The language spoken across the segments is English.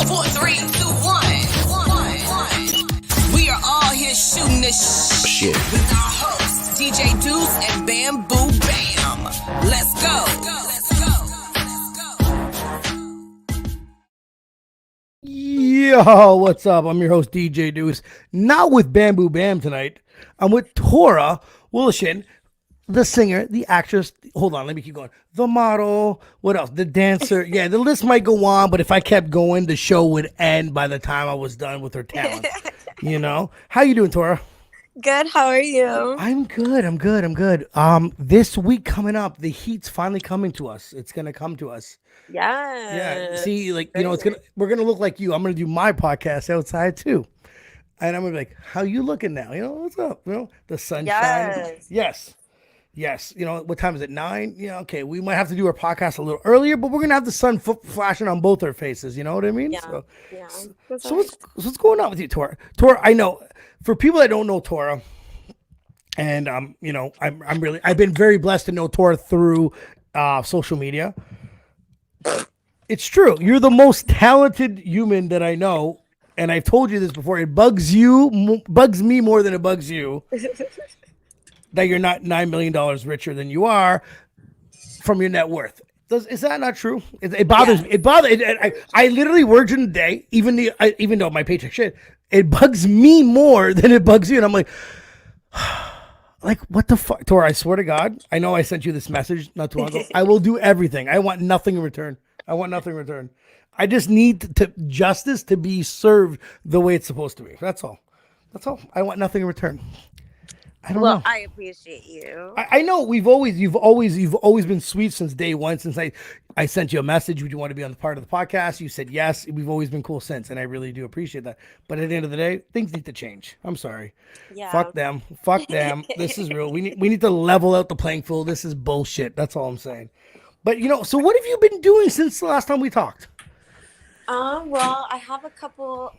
4, 3, 2, 1. We are all here shooting this shit with our hosts, DJ Deuce and Bamboo Bam. Let's go. Yo, what's up? I'm your host, DJ Deuce. Not with Bamboo Bam tonight. I'm with Tora Woloshin, the singer, the actress. Hold on, let me keep going. The model. What else? The dancer. Yeah, the list might go on, but if I kept going, the show would end by the time I was done with her talent. You know? How you doing, Tora? Good. How are you? I'm good. This week coming up, the heat's finally coming to us. It's gonna come to us. Yeah. See, like, you know, we're gonna look like you. I'm gonna do my podcast outside too. And I'm gonna be like, how you looking now? You know, what's up? You know, the sunshine. Yes. You know, what time is it? 9? Yeah, okay. We might have to do our podcast a little earlier, but we're gonna have the sun flashing on both our faces. You know what I mean? Yeah. So what's going on with you, Tora? Tora, I know for people that don't know Tora, and you know, I've been very blessed to know Tora through social media. It's true. You're the most talented human that I know, and I've told you this before. It bugs me more than it bugs you that you're not $9 million richer than you are from your net worth. Is that not true? It bothers me. I literally work in the day, even though my paycheck shit. It bugs me more than it bugs you, and I'm like. Like, what the fuck? Tora, I swear to God, I know I sent you this message not too long ago. I will do everything. I want nothing in return. I just need justice to be served the way it's supposed to be. That's all. I want nothing in return. I don't know. I appreciate you. I know you've always been sweet since day one. Since I sent you a message, would you want to be on the part of the podcast? You said yes. We've always been cool since, and I really do appreciate that. But at the end of the day, things need to change. I'm sorry. Yeah. Fuck them. This is real. We need to level out the playing field. This is bullshit. That's all I'm saying. But you know, so what have you been doing since the last time we talked? Well, I have a couple.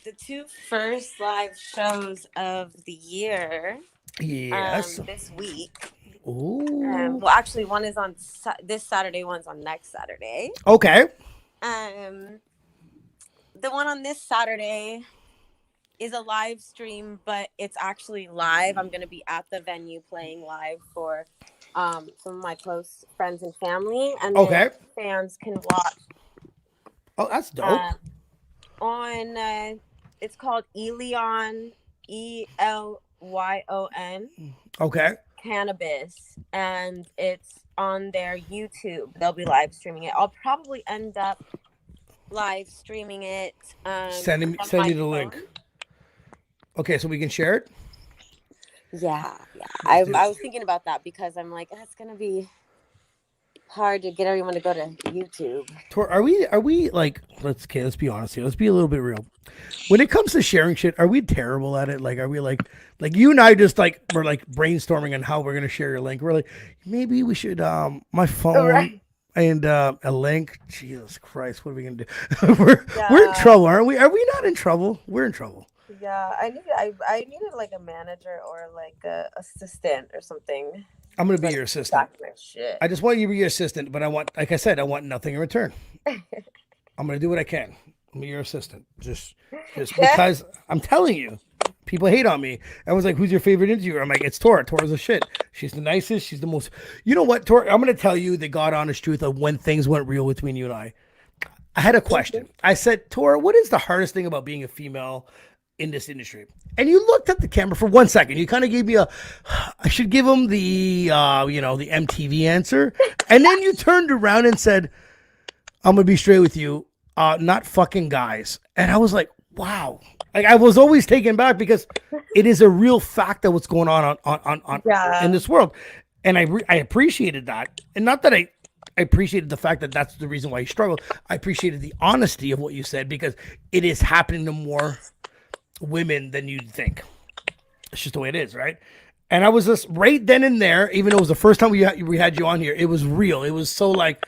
The 2 first live shows of the year. Yes. This week. Ooh. Well, actually, one is on this Saturday. One's on next Saturday. Okay. The one on this Saturday is a live stream, but it's actually live. I'm going to be at the venue playing live for some of my close friends and family, and then fans can watch. Oh, that's dope. On it's called Elyon, ELYON. Okay. Cannabis, and it's on their YouTube. They'll be live streaming it. I'll probably end up live streaming it. Send me the link. Okay, so we can share it. Yeah. I was thinking about that because I'm like, it's gonna be hard to get everyone to go to YouTube. Are we like, let's be honest here. Let's be a little bit real. When it comes to sharing shit, are we terrible at it? Like, are we like you and I just like, we're like brainstorming on how we're going to share your link. We're like, maybe we should, my phone and a link. Jesus Christ. What are we going to do? We're in trouble, aren't we? Are we not in trouble? We're in trouble. Yeah. I needed like a manager or like a assistant or something. I'm going to be your assistant. I just want you to be your assistant, but I want nothing in return. I'm going to do what I can. I'm your assistant. Just because I'm telling you, people hate on me. Everyone's like, who's your favorite interviewer? I'm like, it's Tora. Tora's a shit. She's the nicest. She's the most, you know what, Tora, I'm going to tell you the God honest truth of when things went real between you and I. I had a question. I said, Tora, what is the hardest thing about being a female in this industry? And you looked at the camera for 1 second. You kind of gave me I should give him the the MTV answer. And then you turned around and said, I'm going to be straight with you. Not fucking guys. And I was like, wow. Like, I was always taken back because it is a real fact of what's going on in this world. And I appreciated that. And not that I appreciated the fact that that's the reason why you struggled. I appreciated the honesty of what you said because it is happening to more women than you'd think. It's just the way it is, right? And I was just right then and there, even though it was the first time we had you on here, it was real. It was so like,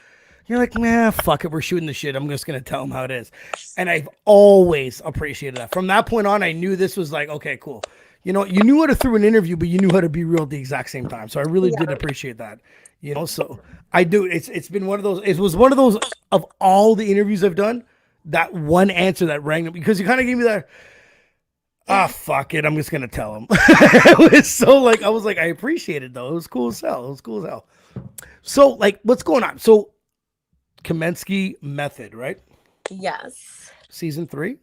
you're like, nah, fuck it, we're shooting the shit. I'm just going to tell them how it is. And I've always appreciated that. From that point on, I knew this was like, okay, cool. You know, you knew how to through an interview, but you knew how to be real at the exact same time. So I really did appreciate that. You know, so I do. It's been one of those. It was one of those of all the interviews I've done. that one answer that rang because you kind of gave me that. Fuck it. I'm just gonna tell him. It was so like I was like I appreciate it though. It was cool as hell. It was cool as hell. So like, what's going on? So Kamensky Method, right? Yes. Season 3.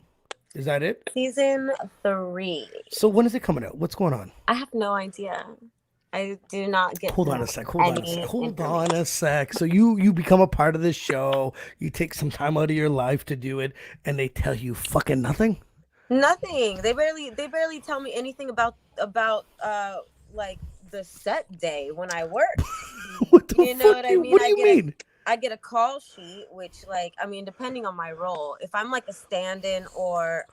Is that it? Season 3. So when is it coming out? What's going on? I have no idea. I do not get. Hold on a sec. So you become a part of this show. You take some time out of your life to do it, and they tell you fucking nothing. Nothing. They barely tell me anything about like the set day when I work. What the you know fuck? what I mean? What do you mean? I get a call sheet, which like I mean, depending on my role, if I'm like a stand-in or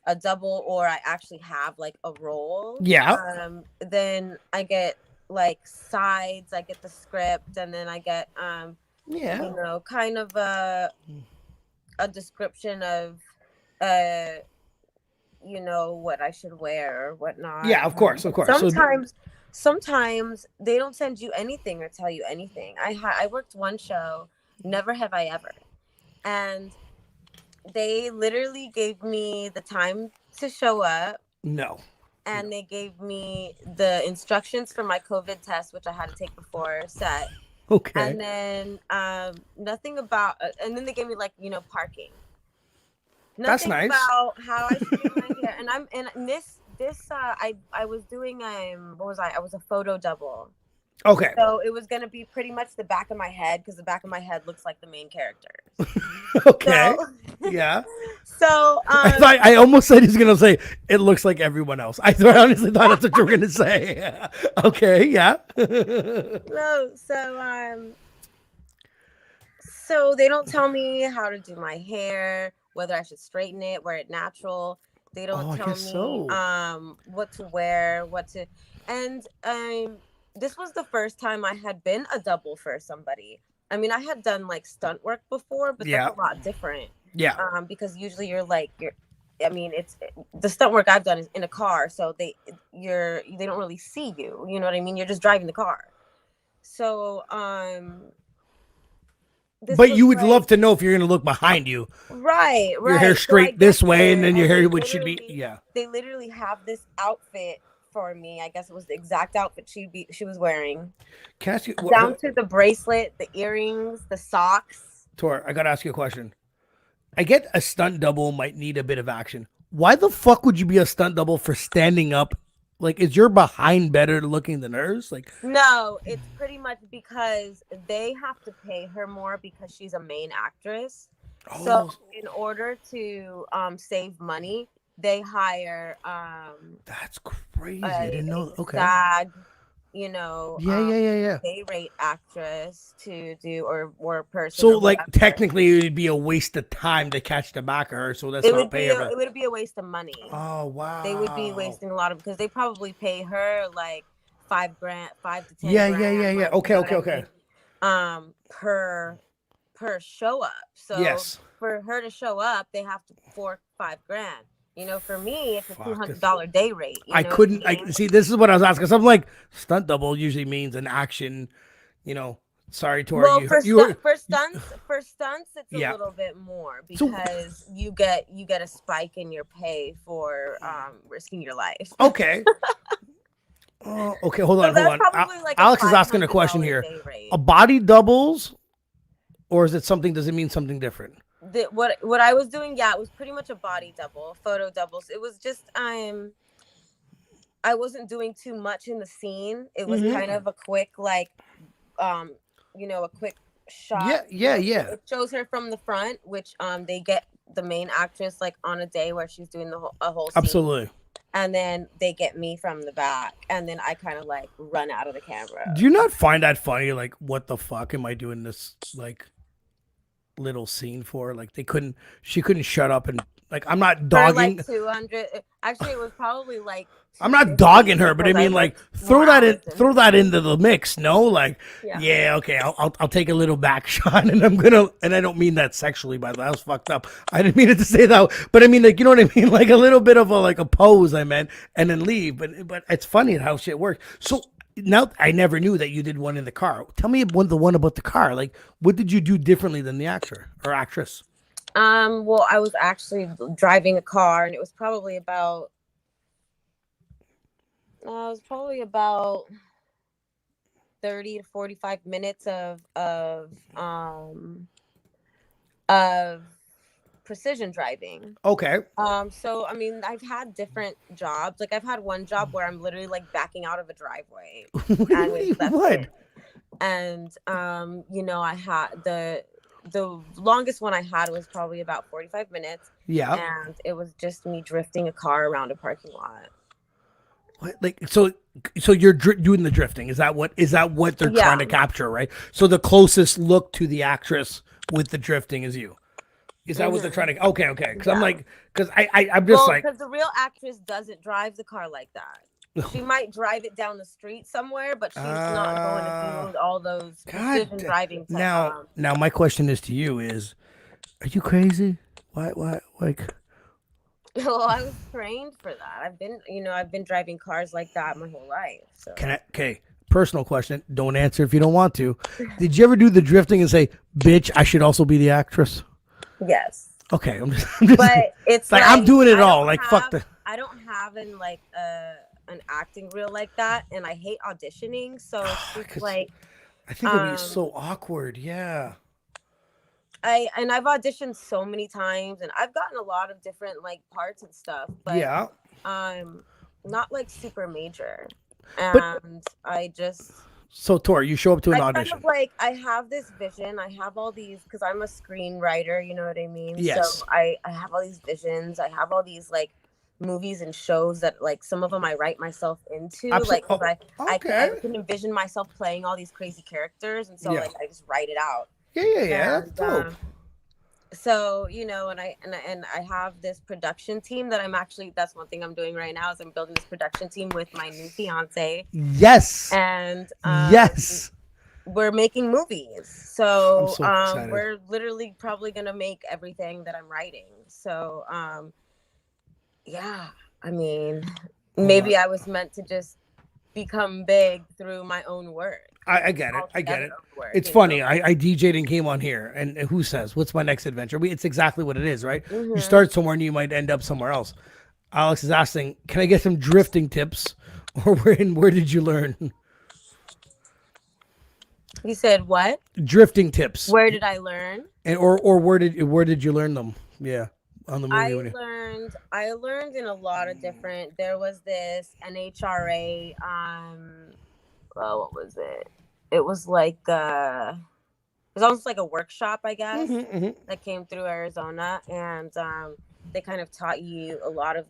a double, or I actually have like a role, then I get like sides. I get the script, and then I get you know, kind of a description of you know, what I should wear or whatnot. Yeah, of course. Sometimes they don't send you anything or tell you anything. I worked one show, Never Have I Ever, and they literally gave me the time to show up. No. And they gave me the instructions for my COVID test, which I had to take before set. Okay. And then nothing about, and then they gave me like, you know, parking. That's nice. About how I should do my hair. And this I was doing what was I was a photo double. Okay. So it was gonna be pretty much the back of my head, because the back of my head looks like the main character. Okay. Yeah. So I almost said he's gonna say it looks like everyone else. I honestly thought that's what you were gonna say. Okay. Yeah. No. So they don't tell me how to do my hair, whether I should straighten it, wear it natural. They don't tell me what to wear, and this was the first time I had been a double for somebody. I mean, I had done like stunt work before, but that's a lot different. Yeah. Because usually I mean, it's the stunt work I've done is in a car, so they don't really see you. You know what I mean? You're just driving the car. So but you would love to know if you're going to look behind you. Right. Your hair straight this way, and then your hair would should be. Yeah. They literally have this outfit for me. I guess it was the exact outfit she was wearing. Can I ask you down to the bracelet, the earrings, the socks. Tor, I got to ask you a question. I get a stunt double might need a bit of action. Why the fuck would you be a stunt double for standing up? Like, is your behind better looking than hers? Like, no, it's pretty much because they have to pay her more because she's a main actress. Oh. So in order to save money, they hire that's crazy. I didn't know. Okay. SAG, you know, yeah. Day rate actress to do or person. So like technically it would be a waste of time to catch the back of her, so that's not pay her. It would be a waste of money. Oh wow. They would be wasting a lot of, because they probably pay her like $5,000, $5 to $10,000. Yeah. Okay. Per show up. So yes. For her to show up, they have to $4,000-$5,000. You know, for me, it's a $200 day rate. I couldn't. See, this is what I was asking. So I'm like, stunt double usually means an action. You know, sorry, Tori. Well, for stunts, it's a little bit more, because you get a spike in your pay for risking your life. Okay. Okay. Hold on. Like Alex is asking a question here. A body doubles, or is it something? Does it mean something different? What I was doing, it was pretty much a body double, photo doubles. It was just I wasn't doing too much in the scene. It was kind of a quick you know, a quick shot. Yeah. It shows her from the front, which they get the main actress like on a day where she's doing a whole scene. Absolutely. And then they get me from the back, and then I kind of like run out of the camera. Do you not find that funny? Like, what the fuck am I doing this like little scene for? Like, she couldn't shut up, and like, I'm not dogging. Like 200. Actually, it was probably like. I'm not dogging her, but I mean, like, throw that into the mix. No, like, okay, I'll take a little back shot, and I don't mean that sexually, by the way. That was fucked up. I didn't mean it to say that, but I mean, like, you know what I mean, like a little bit of a pose. I meant, and then leave. But it's funny how shit works. So. Now, I never knew that you did one in the car. Tell me the one about the car. Like, what did you do differently than the actor or actress? Well, I was actually driving a car, and it was probably about 30 to 45 minutes of precision driving. Okay. So I mean, I've had different jobs. Like I've had one job where I'm literally like backing out of a driveway. What? And I had the longest one I had was probably about 45 minutes. Yeah. And it was just me drifting a car around a parking lot. What? Like so you're doing the drifting. Is that what they're trying to capture, right? So the closest look to the actress with the drifting is you. Is that what they're trying to? Okay. Because I'm like, because I'm just because the real actress doesn't drive the car like that. She might drive it down the street somewhere, but she's not going to do all those precision driving. Now my question is to you: Are you crazy? Why? Like? Well, I was trained for that. I've been driving cars like that my whole life. So. Okay. Personal question. Don't answer if you don't want to. Did you ever do the drifting and say, "Bitch, I should also be the actress"? Yes. Okay. I'm just but it's like I'm doing it all. Like fuck the. I don't have an acting reel like that, and I hate auditioning. So it's just like I think it'd be so awkward. Yeah. I've auditioned so many times, and I've gotten a lot of different like parts and stuff. But yeah. Not like super major, and I just. So Tora, you show up to an audition. Kind of like I have this vision. I have all these because I'm a screenwriter. You know what I mean? Yes. So I have all these visions. I have all these like movies and shows that like some of them I write myself into. Like I can envision myself playing all these crazy characters, and so like I just write it out. Yeah. That's dope. So and I have this production team that that's one thing I'm doing right now is I'm building this production team with my new fiance. Yes. And yes, we're making movies. So, excited. We're literally probably gonna make everything that I'm writing. So I mean, maybe I was meant to just become big through my own work. I get it. It's funny. I DJ'd and came on here, and who says, what's my next adventure? It's exactly what it is, right? Mm-hmm. You start somewhere and you might end up somewhere else. Alex is asking, can I get some drifting tips? Or where did you learn? You said what? Drifting tips. Where did I learn? And or where did you learn them? Yeah. On the movie. I learned in a lot of different. There was this NHRA. What was it? It was like it was almost like a workshop, I guess, that came through Arizona, and they kind of taught you a lot of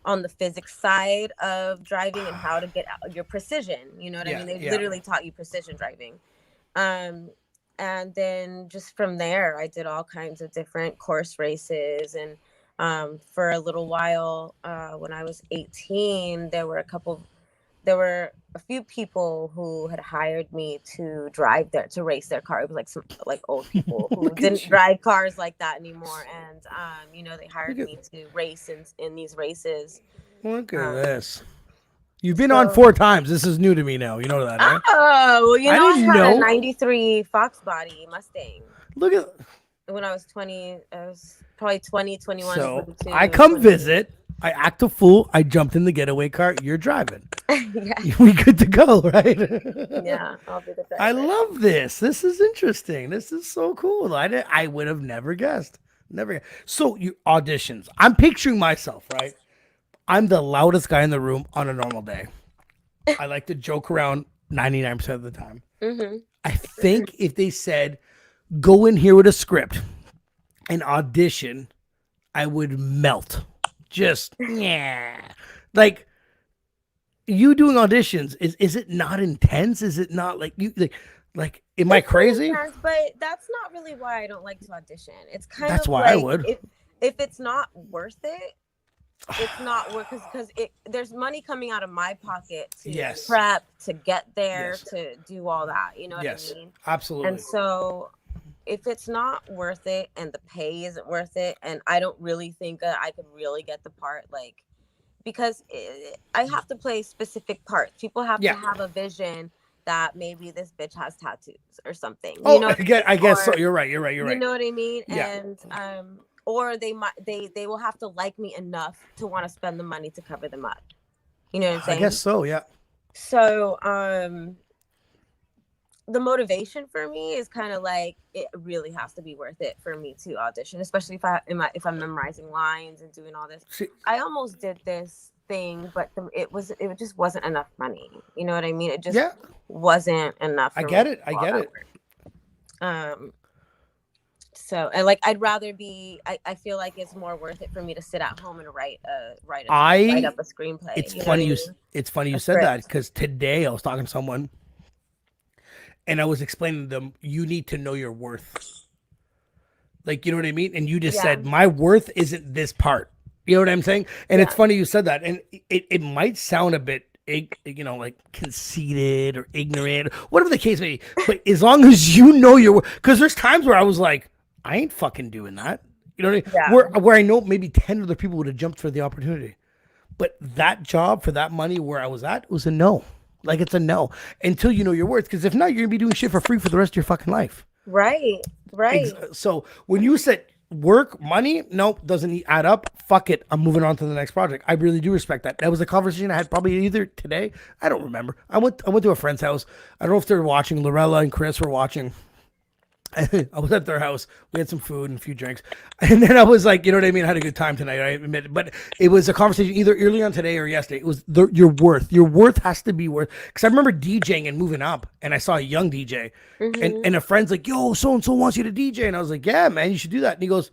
on the physics side of driving and how to get your precision. You know what I mean? They literally taught you precision driving. And then just from there, I did all kinds of different course races. And for a little while, when I was 18, there were a few people who had hired me to race their car. It was like some like old people who didn't drive cars like that anymore. And, they hired me to race in these races. Look at this. You've been on 4 times. This is new to me now. You know that, right? Oh, well, I had a 93 Fox body Mustang. Look at. When I was 20, I was probably 20, 21. So 22, I come 22. Visit. I act a fool. I jumped in the getaway car. You're driving. Yeah. We good to go, right? Yeah, I'll be the driver. I love this. This is interesting. This is so cool. I would have never guessed. So you auditions. I'm picturing myself, right? I'm the loudest guy in the room on a normal day. I like to joke around 99% of the time. Mm-hmm. I think if they said, go in here with a script and audition, I would melt. Just, like you doing auditions. Is it not intense? Is it not like you like am I crazy? Intense, but that's not really why I don't like to audition. It's kind that's of why like I would. If it's not worth it, it's not worth because there's money coming out of my pocket to prep, to get there, to do all that. You know what I mean? Absolutely. And so if it's not worth it and the pay isn't worth it, and I don't really think that I could really get the part, because I have to play specific parts. People have to have a vision that maybe this bitch has tattoos or something. You Oh, know, I guess so. You're right. you know what I mean? Yeah. And or they will have to like me enough to want to spend the money to cover them up. You know what I'm saying? I guess so. Yeah. So the motivation for me is kind of like it really has to be worth it for me to audition, especially if I'm memorizing lines and doing all this. See, I almost did this thing, but it just wasn't enough money. You know what I mean? It just wasn't enough. I get it. So and like I'd rather be. I feel like it's more worth it for me to sit at home and write up a screenplay. It's funny you said that, because today I was talking to someone. And I was explaining to them, you need to know your worth. Like, you know what I mean? And you just said, my worth isn't this part. You know what I'm saying? And it's funny you said that. And it might sound a bit, you know, like conceited or ignorant, whatever the case may be. But as long as you know your worth, because there's times where I was like, I ain't fucking doing that. You know what I mean? Where I know maybe 10 other people would have jumped for the opportunity. But that job for that money where I was at, it was a no. Like, it's a no until you know your worth. Because if not, you're gonna be doing shit for free for the rest of your fucking life. Right. So when you said work, money, nope, doesn't add up. Fuck it. I'm moving on to the next project. I really do respect that. That was a conversation I had probably either today. I don't remember. I went to a friend's house. I don't know if they were watching. Lorella and Chris were watching. I was at their house. We had some food and a few drinks. And then I was like, you know what I mean? I had a good time tonight. I admit it. But it was a conversation either early on today or yesterday. It was your worth. Your worth has to be worth. Because I remember DJing and moving up. And I saw a young DJ. And a friend's like, yo, so-and-so wants you to DJ. And I was like, yeah, man, you should do that. And he goes,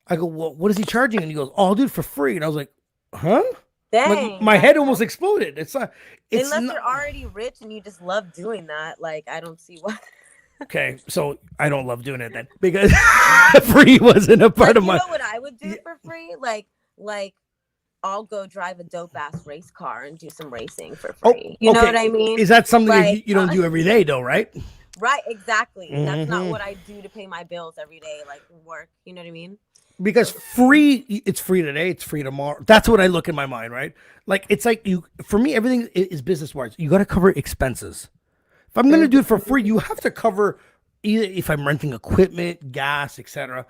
I go, well, what is he charging? And he goes, oh, I'll do it for free. And I was like, huh? Dang. My head almost exploded. It's not. Unless you're already rich and you just love doing that. Like, I don't see why. Okay, so I don't love doing it then, because free wasn't a part of my. You know what I would do for free? Like I'll go drive a dope ass race car and do some racing for free. You know what I mean? Is that something like, you don't do every day though, right? Right, exactly. That's not what I do to pay my bills every day, like work. You know what I mean? Because free, it's free today, it's free tomorrow. That's what I look in my mind, right? Like, it's like for me, everything is business wise. You got to cover expenses. If I'm going to do it for free, you have to cover either if I'm renting equipment, gas, etc.,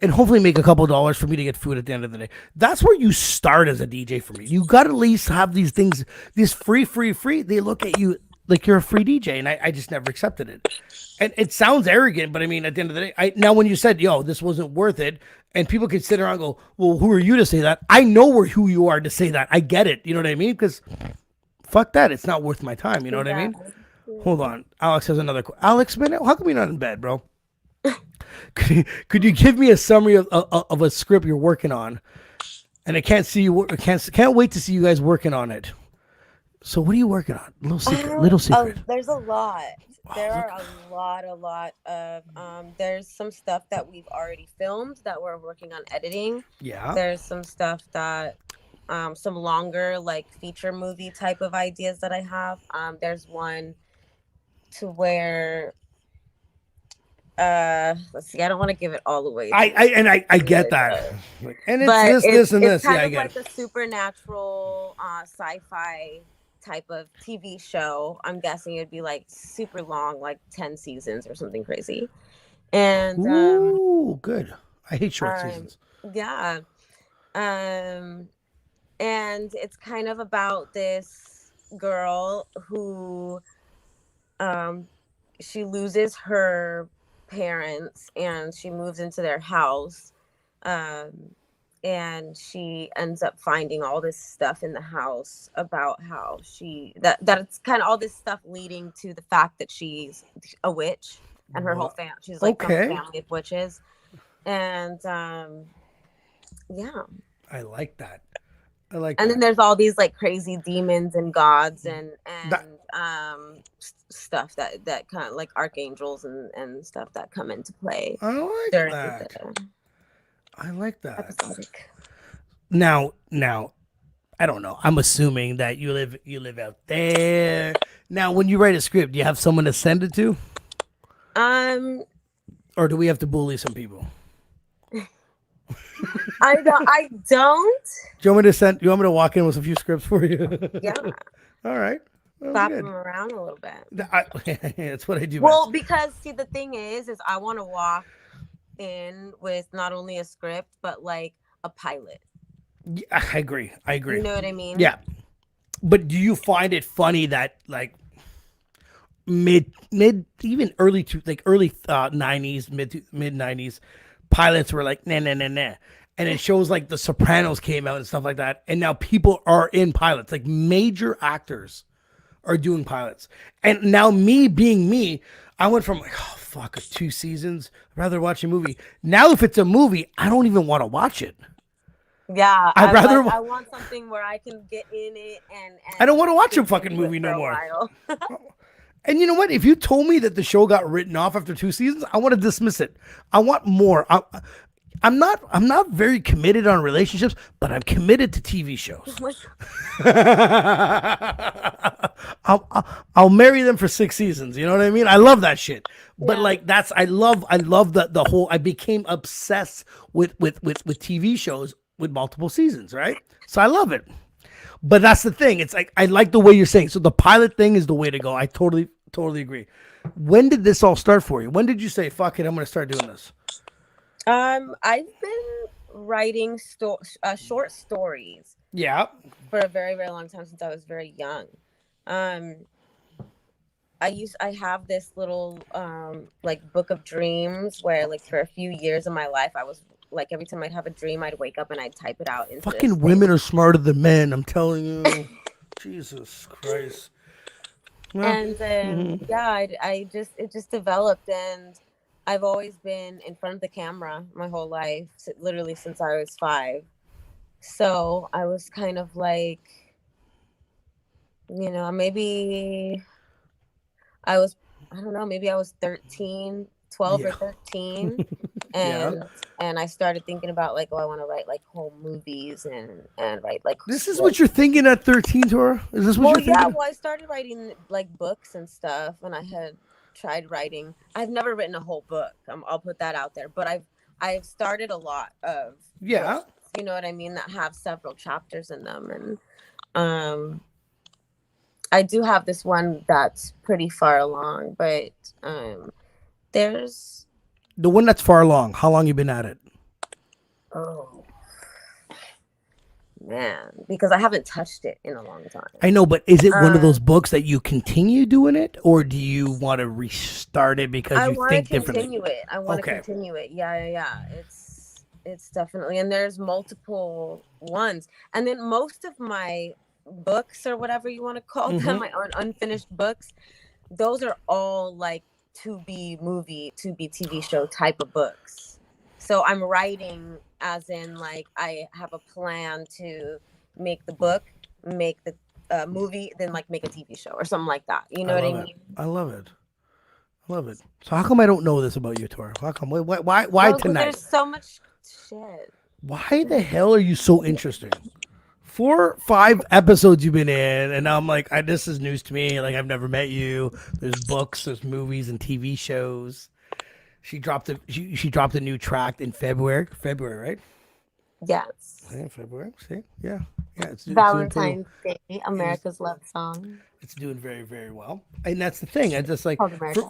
and hopefully make a couple of dollars for me to get food at the end of the day. That's where you start as a DJ for me. You got to at least have these things, this free. They look at you like you're a free DJ, and I just never accepted it. And it sounds arrogant, but I mean, at the end of the day, now when you said, yo, this wasn't worth it, and people could sit around and go, well, who are you to say that? I know who you are to say that. I get it. You know what I mean? Because fuck that. It's not worth my time. You know what I mean? Hold on. Alex has another question. Alex, man, how come you're not in bed, bro? Could you give me a summary of a script you're working on? And I can't see you. Can't wait to see you guys working on it. So what are you working on? Little secret. There's a lot. There are a lot of there's some stuff that we've already filmed that we're working on editing. Yeah. There's some stuff that some longer like feature movie type of ideas that I have. There's one to where let's see, I don't want to give it all away. I get that. And it's this and this. Kind of like a supernatural sci-fi type of TV show. I'm guessing it'd be like super long, like 10 seasons or something crazy. And good. I hate short seasons. Yeah. And it's kind of about this girl who she loses her parents and she moves into their house, and she ends up finding all this stuff in the house about how that it's kind of all this stuff leading to the fact that she's a witch, and her whole family, she's like from a family of witches. And yeah, I like that. And then there's all these like crazy demons and gods and stuff that kind of like archangels and stuff that come into play. I like that. I like that. Episodic. Now, I don't know. I'm assuming that you live out there. Now, when you write a script, do you have someone to send it to? Or do we have to bully some people? I don't. Do you want me to walk in with a few scripts for you? Yeah. All right. Slap them around a little bit. That's what I do. Well, because see, the thing is I want to walk in with not only a script but like a pilot. Yeah, I agree. You know what I mean? Yeah. But do you find it funny that like mid even early 90s, mid 90s pilots were like nah, and it shows like The Sopranos came out and stuff like that, and now people are in pilots, like major actors are doing pilots. And now me being me, I went from like, oh fuck, 2 seasons, I'd rather watch a movie. Now if it's a movie, I don't even want to watch it. Yeah, I want something where I can get in it and I don't want to watch a fucking movie no more. And you know what? If you told me that the show got written off after 2 seasons, I want to dismiss it. I want more. I'm not very committed on relationships, but I'm committed to TV shows. I'll marry them for 6 seasons. You know what I mean? I love that shit. But like I love the whole. I became obsessed with TV shows with multiple seasons, right? So I love it. But that's the thing. It's like I like the way you're saying. So the pilot thing is the way to go. I totally agree. When did this all start for you? When did you say, "Fuck it, I'm going to start doing this"? I've been writing short stories. Yeah. For a very, very long time, since I was very young. I have this little like book of dreams where like for a few years of my life I was like, every time I'd have a dream, I'd wake up and I'd type it out. Fucking women are smarter than men, I'm telling you. Jesus Christ. And then it just developed, and I've always been in front of the camera my whole life, literally since I was 5. So I was kind of like, you know, maybe I was 13, 12 or 13. And I started thinking about like, I want to write like home movies and write like. This is what you're thinking at 13, Tora? Is this what you're thinking? Well, I started writing like books and stuff, and I had tried writing. I've never written a whole book. I'll put that out there, but I've started a lot of books, you know what I mean, that have several chapters in them, and I do have this one that's pretty far along, but there's the one that's far along. How long you been at it? Oh man, because I haven't touched it in a long time. I know, but is it one of those books that you continue doing it, or do you want to restart it because you think differently? I want to continue it. Yeah. It's definitely, and there's multiple ones, and then most of my books, or whatever you want to call them, my unfinished books, those are all like to be movie, to be TV show type of books. So I'm writing as in like I have a plan to make the book, make the movie, then like make a TV show or something like that. You know what I mean? I love it. So how come I don't know this about you, Tora? How come? Why tonight? There's so much shit. Why the hell are you so interesting? 4, 5 episodes you've been in, and I'm like, this is news to me. Like, I've never met you. There's books, there's movies, and TV shows. She dropped a new track in February, right? Yes. Yeah, February. See, yeah. It's Valentine's Day, America's love song. It's doing very, very well, and that's the thing. I just like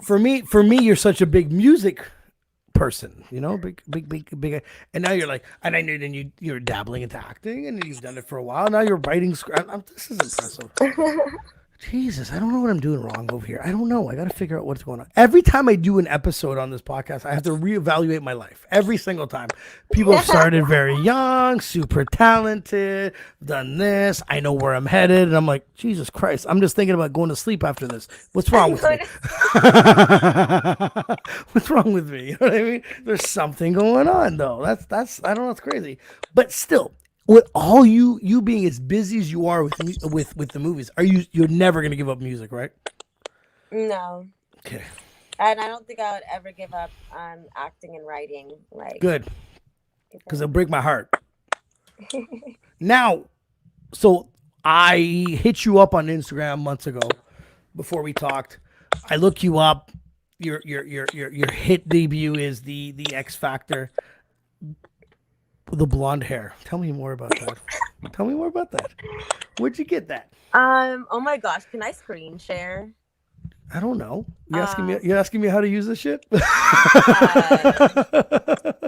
for me, you're such a big music person, you know, big, and now you're like, and I knew then you're dabbling into acting, and you've done it for a while. Now you're writing script. This is impressive. Jesus, I don't know what I'm doing wrong over here. I don't know. I got to figure out what's going on. Every time I do an episode on this podcast, I have to reevaluate my life. Every single time. People have started very young, super talented, done this. I know where I'm headed. And I'm like, Jesus Christ, I'm just thinking about going to sleep after this. What's wrong with me? What's wrong with me? You know what I mean? There's something going on, though. That's I don't know. It's crazy. But still, with all you being as busy as you are with the movies, you're never gonna give up music, right? No. Okay. And I don't think I would ever give up on acting and writing. Like, good, because it'll break my heart. Now, so I hit you up on Instagram months ago before we talked. I look you up. Your hit debut is the X Factor. The blonde hair. Tell me more about that. Tell me more about that. Where'd you get that? Oh my gosh, can I screen share? I don't know. You asking me how to use this shit? Oh,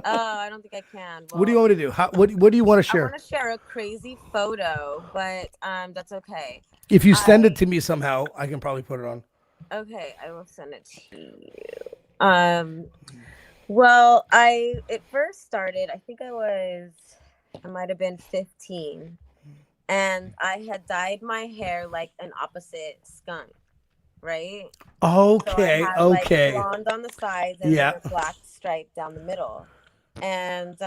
I don't think I can. Well, what do you want me to do? What do you want to share? I want to share a crazy photo, but that's okay. If you send it to me somehow, I can probably put it on. Okay, I will send it to you. Well, it first started, I think I might have been 15, and I had dyed my hair like an opposite skunk, right? Okay, so I had, okay. Like, blonde on the sides and then a black stripe down the middle, and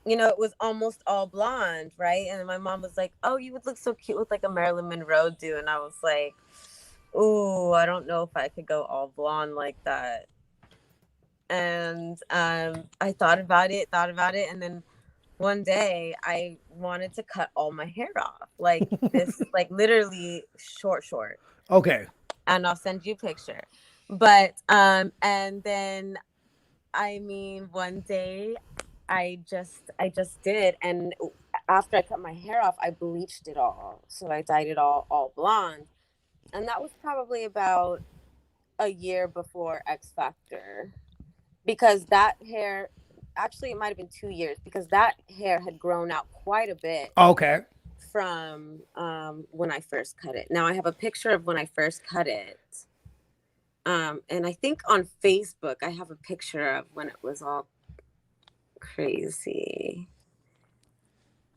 it was almost all blonde, right? And my mom was like, "Oh, you would look so cute with like a Marilyn Monroe do," and I was like, "Ooh, I don't know if I could go all blonde like that." And I thought about it, and then one day I wanted to cut all my hair off, like this, like literally short. Okay. And I'll send you a picture. But and then, I mean, one day I just did, and after I cut my hair off, I bleached it all, so I dyed it all blonde, and that was probably about a year before X Factor. Because that hair, actually, it might have been 2 years, because that hair had grown out quite a bit. Okay. From when I first cut it. Now I have a picture of when I first cut it. And I think on Facebook I have a picture of when it was all crazy.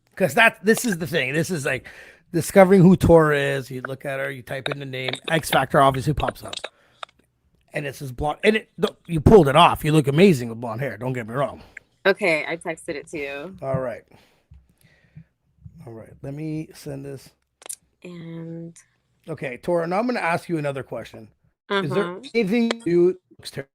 Because this is the thing. This is like discovering who Tora is. You look at her, you type in the name, X Factor obviously pops up. And it's this blonde, and you pulled it off. You look amazing with blonde hair. Don't get me wrong. Okay, I texted it to you. All right. Let me send this. And okay, Tora. Now I'm going to ask you another question. Is there anything you do looks terrible?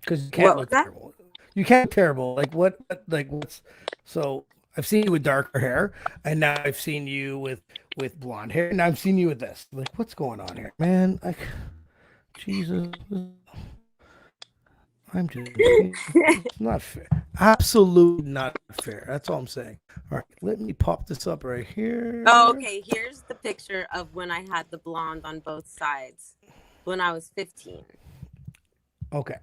Because you can't look terrible. You can't look terrible. Like what? Like what's? So I've seen you with darker hair, and now I've seen you with blonde hair, and now I've seen you with this. Like what's going on here, man? Like. Jesus, I'm just not fair. Absolutely not fair. That's all I'm saying. All right, let me pop this up right here. Oh, okay. Here's the picture of when I had the blonde on both sides when I was 15. Okay.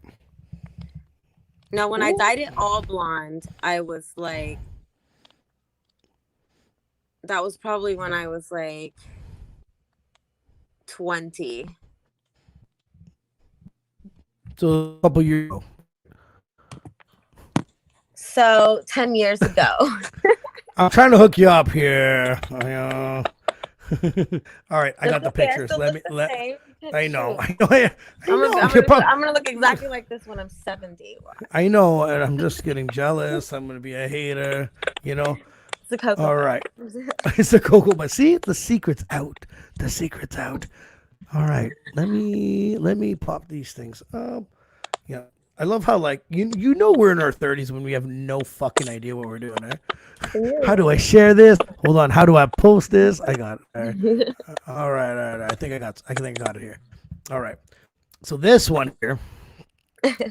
Now, when I dyed it all blonde, I was like, that was probably when I was like 20. So a couple years ago. So 10 years ago. I'm trying to hook you up here. All right, I got the pictures. I know. I'm gonna look exactly like this when I'm 70. I know, and I'm just getting jealous. I'm gonna be a hater. It's a cocoa. All right, it's a cocoa. But see, the secret's out. All right, let me pop these things up. Yeah, I love how like we're in our 30s when we have no fucking idea what we're doing. How do I share this? Hold on, how do I post this? I got it. All right. I think I got it here. All right, so this one here,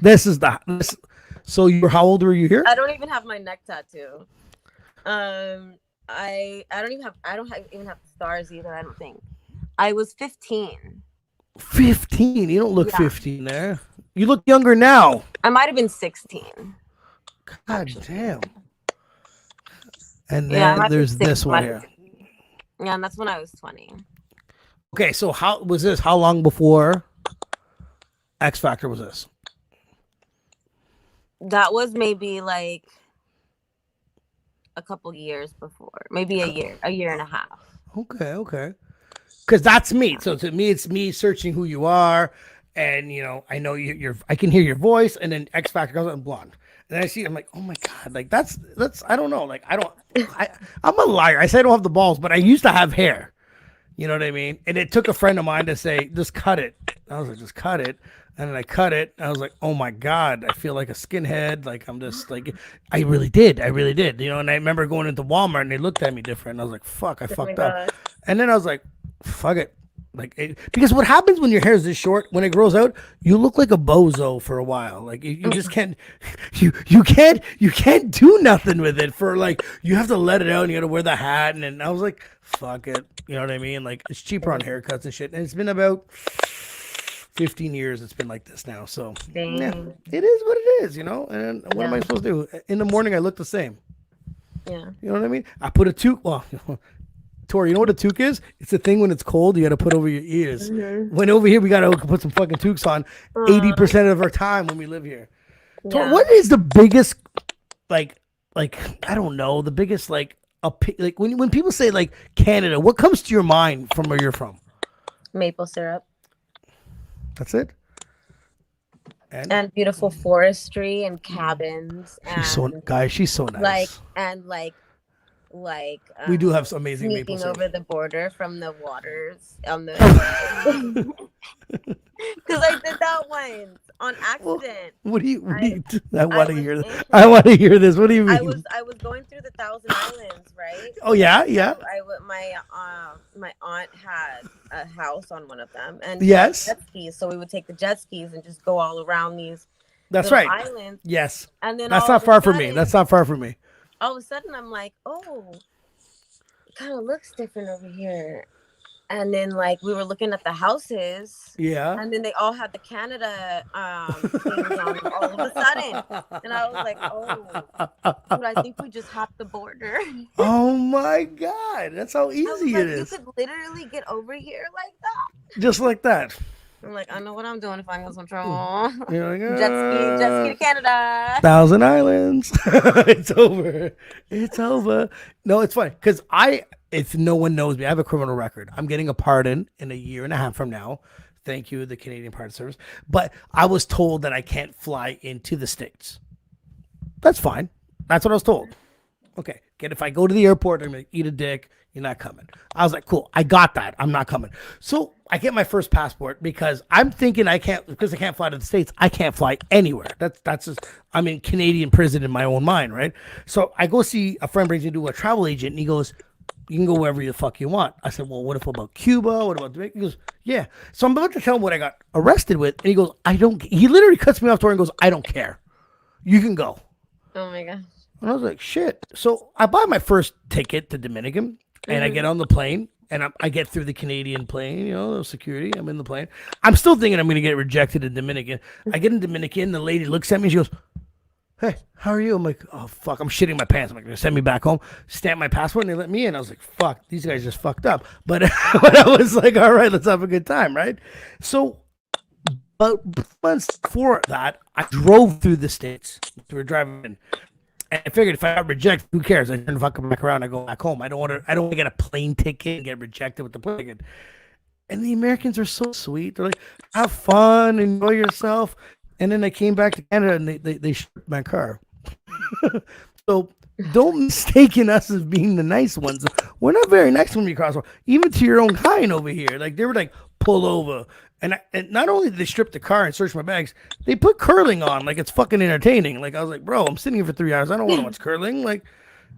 this is this. So how old were you here? I don't even have my neck tattoo. I don't even have the stars either. I don't think. I was 15. 15? You don't look 15 there. You look younger now. I might have been 16. God damn. And then there's this one here. Yeah, and that's when I was 20. Okay, so how was this? How long before X Factor was this? That was maybe like a couple years before. Maybe a year and a half. Okay. Because that's me. So to me, it's me searching who you are, and I know I can hear your voice, and then X Factor comes out in blonde, and then I see. I'm like, oh my god, like that's. I don't know, like I'm a liar. I say I don't have the balls, but I used to have hair. You know what I mean? And it took a friend of mine to say, just cut it. I was like, just cut it. And then I cut it. I was like, oh my God, I feel like a skinhead. Like, I'm just like, I really did. And I remember going into Walmart and they looked at me different. And I was like, fuck, I fucked up. And then I was like, fuck it. Because what happens when your hair is this short, when it grows out, you look like a bozo for a while. Like you just can't, you can't do nothing with it for like, you have to let it out and you got to wear the hat. And then I was like, fuck it. You know what I mean? Like it's cheaper on haircuts and shit. And it's been about 15 years it's been like this now. So yeah, it is what it is, you know? And what am I supposed to do? In the morning, I look the same. Yeah. You know what I mean? I put a toque. Well, Tora, you know what a toque is? It's a thing when it's cold, you got to put over your ears. Mm-hmm. When over here, we got to put some fucking toques on 80% of our time when we live here. Yeah. Tora, what is the biggest, like, I don't know, the biggest, like when people say, like, Canada, what comes to your mind from where you're from? Maple syrup. That's it? And beautiful forestry and cabins. She's so nice. We do have some amazing maple syrup. Over the border from the waters on the because I did that once on accident. What do you mean? I want to hear this. I want to hear this. What do you mean? I was going through the Thousand Islands, right? Oh yeah. My aunt had a house on one of them, and yes, jet skis. So we would take the jet skis and just go all around these. That's right. Islands. Yes. And then that's not far from me. That's not far from me. All of a sudden, I'm like, oh, it kind of looks different over here. And then, like, we were looking at the houses. Yeah. And then they all had the Canada things on all of a sudden. And I was like, oh, but I think we just hopped the border. Oh, my God. That's how easy it is. You could literally get over here like that. Just like that. I'm like, I know what I'm doing if I get some trouble. You're like, jet ski to Canada. Thousand Islands. It's over. It's over. No, it's funny because if no one knows me, I have a criminal record. I'm getting a pardon in a year and a half from now. Thank you, the Canadian Pardon Service. But I was told that I can't fly into the States. That's fine. That's what I was told. Okay. If I go to the airport, I'm going to eat a dick. You're not coming. I was like, cool. I got that. I'm not coming. So I get my first passport because I'm thinking because I can't fly to the States, I can't fly anywhere. That's just, I'm in Canadian prison in my own mind, right? So I go see a friend brings me to a travel agent and he goes, you can go wherever the fuck you want. I said, well, what about Cuba? What about Jamaica? He goes, yeah. So I'm about to tell him what I got arrested with. And he goes, he literally cuts me off door and goes, I don't care. You can go. Oh my gosh. And I was like, shit. So I buy my first ticket to Dominican and I get on the plane and I get through the Canadian plane, you know, security. I'm in the plane. I'm still thinking I'm going to get rejected in Dominican. I get in Dominican. The lady looks at me. She goes, hey, how are you? I'm like, oh, fuck. I'm shitting my pants. I'm like, they're send me back home. Stamp my passport and they let me in. I was like, fuck, these guys just fucked up. But I was like, all right, let's have a good time, right? So, but months before that, I drove through the States. We were driving in. And I figured if I got rejected, who cares? I turn fucking back around. I go back home. I don't want to get a plane ticket and get rejected with the plane ticket. And the Americans are so sweet. They're like, have fun, enjoy yourself. And then I came back to Canada and they stripped my car. So don't mistake us as being the nice ones. We're not very nice when we cross over. Even to your own kind over here. Like they were like, pull over. And not only did they strip the car and search my bags, they put curling on like it's fucking entertaining. Like I was like, bro, I'm sitting here for 3 hours. I don't want to watch curling. Like,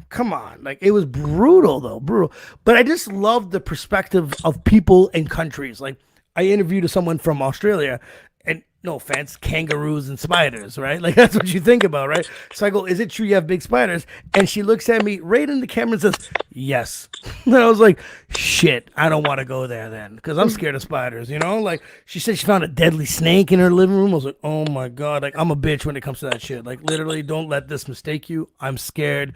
come on. Like it was brutal though, brutal. But I just love the perspective of people and countries. Like I interviewed someone from Australia and no offense, kangaroos and spiders, right? Like that's what you think about, right? So I go, is it true you have big spiders? And she looks at me right in the camera and says, yes. And I was like, shit, I don't want to go there then because I'm scared of spiders, you know? Like she said she found a deadly snake in her living room. I was like, oh my God, like I'm a bitch when it comes to that shit. Like literally don't let this mistake you. I'm scared.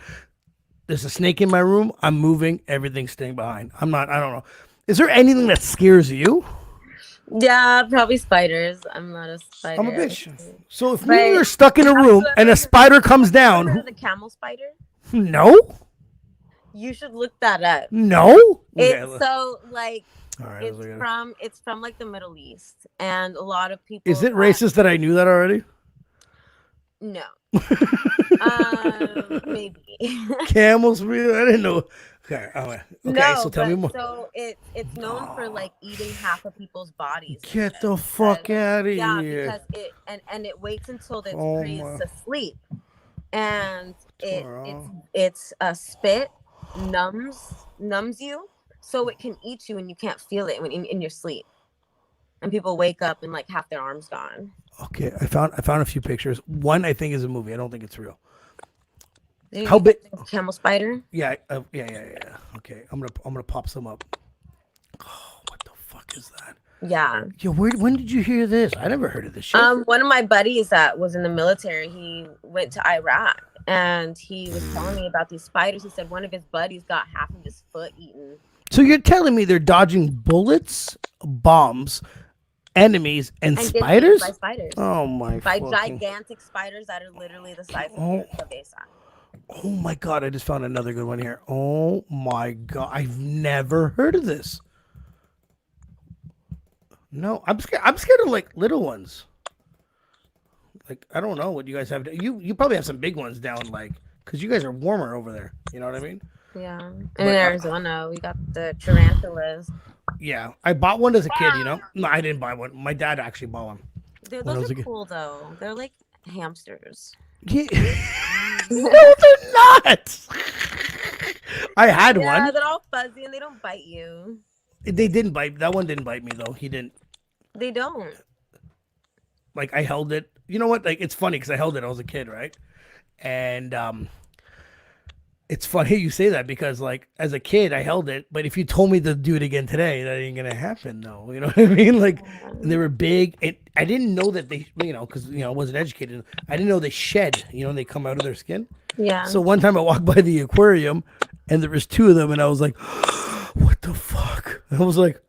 There's a snake in my room. I'm moving. Everything's staying behind. I don't know. Is there anything that scares you? Yeah, probably spiders. I'm not a spider. I'm a bitch. So if we were stuck in a room and a spider comes down, the camel spider? No. You should look that up. No. It's so like right, it's from like the Middle East, and a lot of people. Is it racist that I knew that already? No. Maybe. Camels? I didn't know. Okay. Okay. No, so tell me more. So it's known for like eating half of people's bodies. Get the fuck out of here. Yeah, because it waits until it's freezes to sleep, and it's a spit numbs you, so it can eat you and you can't feel it when in your sleep. And people wake up and like half their arms gone. Okay, I found a few pictures. One I think is a movie. I don't think it's real. How big? Camel spider? Yeah, yeah. Okay, I'm gonna pop some up. Oh, what the fuck is that? Yeah. Yo, when did you hear this? I never heard of this shit. One of my buddies that was in the military, he went to Iraq and he was telling me about these spiders. He said one of his buddies got half of his foot eaten. So you're telling me they're dodging bullets, bombs, enemies, and spiders? By spiders. Oh my! By gigantic spiders that are literally the size of a baseball. Oh my god! I just found another good one here. Oh my god! I've never heard of this. No, I'm scared. I'm scared of like little ones. Like I don't know what you guys have. You probably have some big ones down, like because you guys are warmer over there. You know what I mean? Yeah. In Arizona, we got the tarantulas. Yeah, I bought one as a kid. You know, no, I didn't buy one. My dad actually bought one. Those are cool though. They're like hamsters. Yeah. No, they're not. I had one. Yeah, they're all fuzzy and they don't bite you. They didn't bite. That one didn't bite me though. He didn't. They don't. Like I held it. You know what? Like it's funny because I held it. I was a kid, right? And it's funny you say that because like as a kid I held it, but if you told me to do it again today, that ain't gonna happen though. You know what I mean? Like they were big. And I didn't know that they, you know, because I wasn't educated. I didn't know they shed. You know, they come out of their skin. Yeah. So one time I walked by the aquarium, and there was two of them, and I was like, "What the fuck?" And I was like,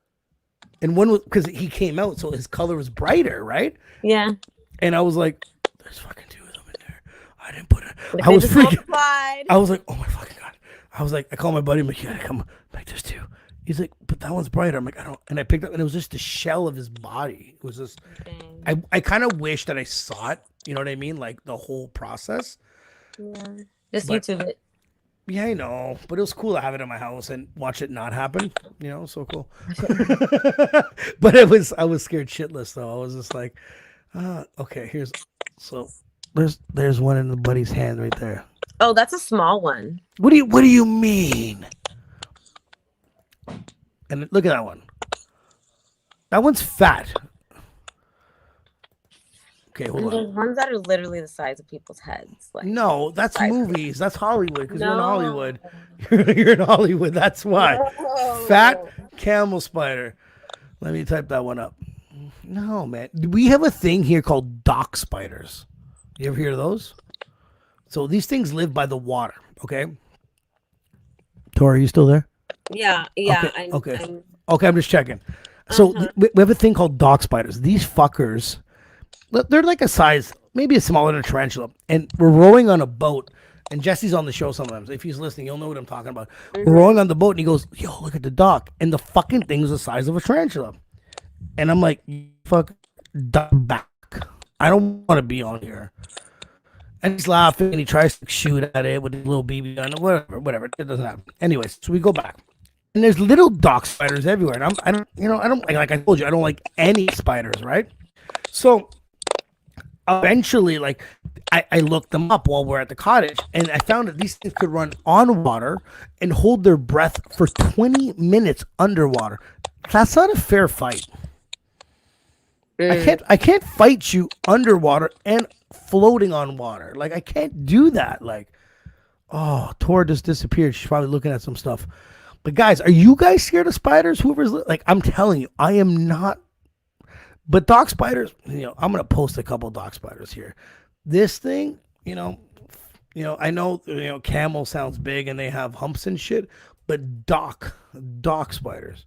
and one was because he came out, so his color was brighter, right? Yeah. And I was like, "There's fucking two of them in there." I didn't put it. I was freaking. I was like, "Oh my fucking god!" I was like, I called my buddy. I'm like, "You gotta come." I'm like, "There's two." He's like, "But that one's brighter." I'm like, "I don't." And I picked up, and it was just the shell of his body. It was just. I kind of wish that I saw it. You know what I mean? Like the whole process. Yeah. Just YouTube it. Yeah, I know, but it was cool to have it in my house and watch it not happen. You know, so cool. But I was scared shitless though. I was just like, okay, there's one in the buddy's hand right there. Oh, that's a small one. What do you mean? And look at that one. That one's fat. Okay, hold on. There's ones that are literally the size of people's heads. Like no, that's movies. That's Hollywood. Because you're in Hollywood. You're in Hollywood. That's why. No. Fat camel spider. Let me type that one up. No, man. We have a thing here called dock spiders. You ever hear of those? So these things live by the water. Okay. Tora, are you still there? Yeah. Okay. I'm just checking. So we have a thing called dock spiders. These fuckers. They're like a size, maybe smaller than a tarantula. And we're rowing on a boat. And Jesse's on the show sometimes. If he's listening, you'll know what I'm talking about. We're rowing on the boat, and he goes, "Yo, look at the dock." And the fucking thing's the size of a tarantula. And I'm like, "Fuck, duck back. I don't want to be on here." And he's laughing, and he tries to shoot at it with a little BB gun, whatever. It doesn't happen. Anyways, so we go back. And there's little dock spiders everywhere. And I don't like I told you, I don't like any spiders, right? So eventually, like, I looked them up while we're at the cottage, and I found that these things could run on water and hold their breath for 20 minutes underwater. That's not a fair fight. I can't fight you underwater and floating on water. Like, I can't do that. Like, oh, Tora just disappeared. She's probably looking at some stuff. But guys, are you guys scared of spiders? Whoever's like, I'm telling you, I am not. But dock spiders, I'm gonna post a couple dock spiders here. This thing, I know, camel sounds big and they have humps and shit, but dock spiders.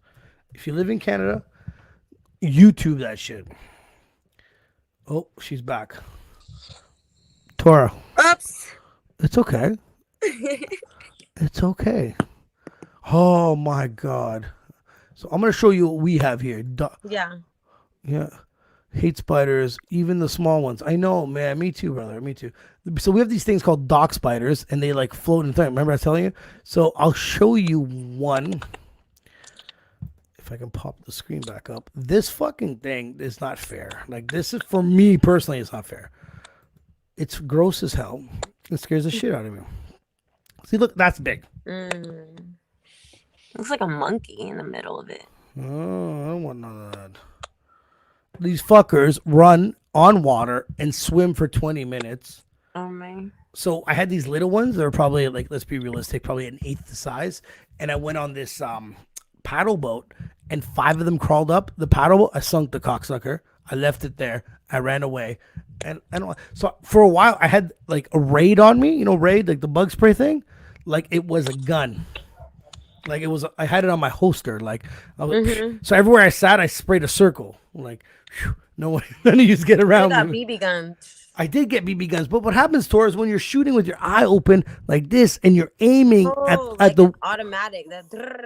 If you live in Canada, YouTube that shit. Oh, she's back. Tora. Oops. It's okay. It's okay. Oh my God. So I'm gonna show you what we have here. Yeah. Yeah. Hate spiders, even the small ones. I know, man. Me too, brother. Me too. So we have these things called dock spiders, and they like float in time. Remember I was telling you? So I'll show you one. If I can pop the screen back up. This fucking thing is not fair. Like, this is, for me personally, it's not fair. It's gross as hell. It scares the shit out of me. See, look, that's big. Looks like a monkey in the middle of it. Oh, I don't want none of that. These fuckers run on water and swim for 20 minutes. Oh my. So I had these little ones. They were probably like, let's be realistic, probably an eighth the size. And I went on this paddle boat, and 5 of them crawled up the paddle boat. I sunk the cocksucker. I left it there. I ran away. And so for a while, I had like a raid on me. You know, raid, like the bug spray thing. Like it was a gun. Like it was, I had it on my holster. Like, I was, so everywhere I sat, I sprayed a circle. Like, whew, no one, none of you get around me. BB guns. I did get BB guns, but what happens, Tora, is when you're shooting with your eye open like this and you're aiming at like the automatic,